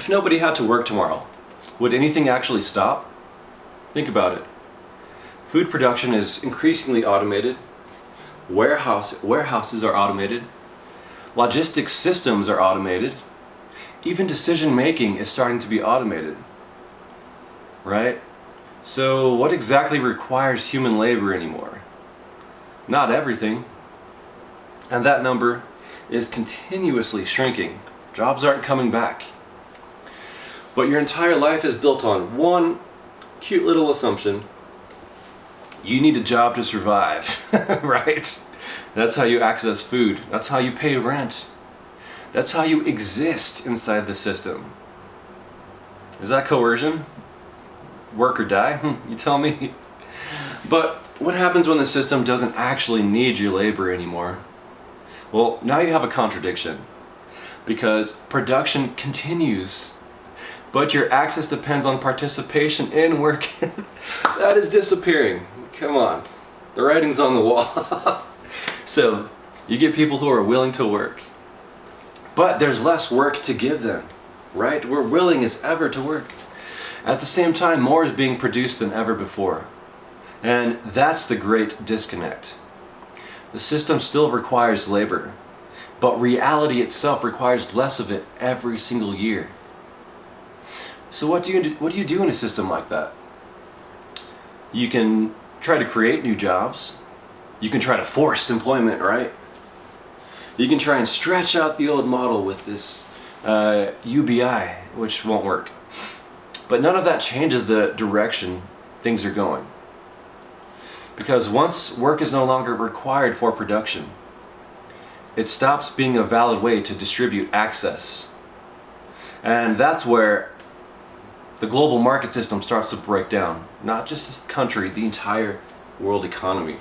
If nobody had to work tomorrow, would anything actually stop? Think about it. Food production is increasingly automated. Warehouses are automated. Logistics systems are automated. Even decision making is starting to be automated. Right? So what exactly requires human labor anymore? Not everything. And that number is continuously shrinking. Jobs aren't coming back. But your entire life is built on one cute little assumption. You need a job to survive, right? That's how you access food. That's how you pay rent. That's how you exist inside the system. Is that coercion? Work or die? You tell me. But what happens when the system doesn't actually need your labor anymore? Well, now you have a contradiction. Because production continues, but your access depends on participation in work. That is disappearing. Come on. The writing's on the wall. So, you get people who are willing to work. But there's less work to give them, right? We're willing as ever to work. At the same time, more is being produced than ever before. And that's the great disconnect. The system still requires labor, but reality itself requires less of it every single year. So what do you do in a system like that? You can try to create new jobs. You can try to force employment, right? You can try and stretch out the old model with this UBI, which won't work. But none of that changes the direction things are going. Because once work is no longer required for production, it stops being a valid way to distribute access. And that's where the global market system starts to break down. Not just this country, the entire world economy.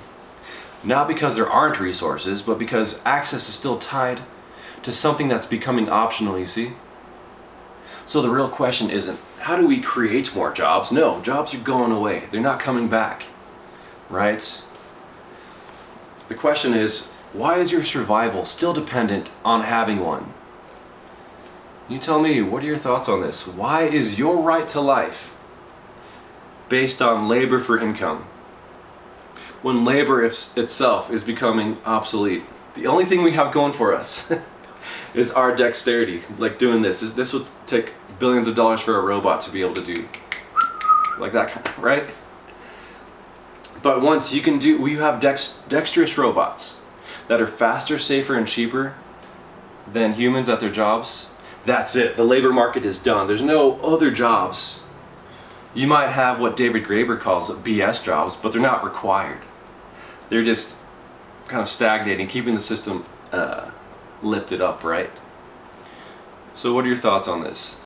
Not because there aren't resources, but because access is still tied to something that's becoming optional, you see? So the real question isn't, how do we create more jobs? No, jobs are going away. They're not coming back, right? The question is, why is your survival still dependent on having one? You tell me, what are your thoughts on this? Why is your right to life based on labor for income, when labor itself is becoming obsolete? The only thing we have going for us is our dexterity, like doing this. This would take billions of dollars for a robot to be able to do, like that kind of, right? But once you can do, we have dexterous robots that are faster, safer, and cheaper than humans at their jobs. That's it. The labor market is done. There's no other jobs. You might have what David Graeber calls BS jobs, but they're not required. They're just kind of stagnating, keeping the system lifted up, right? So what are your thoughts on this?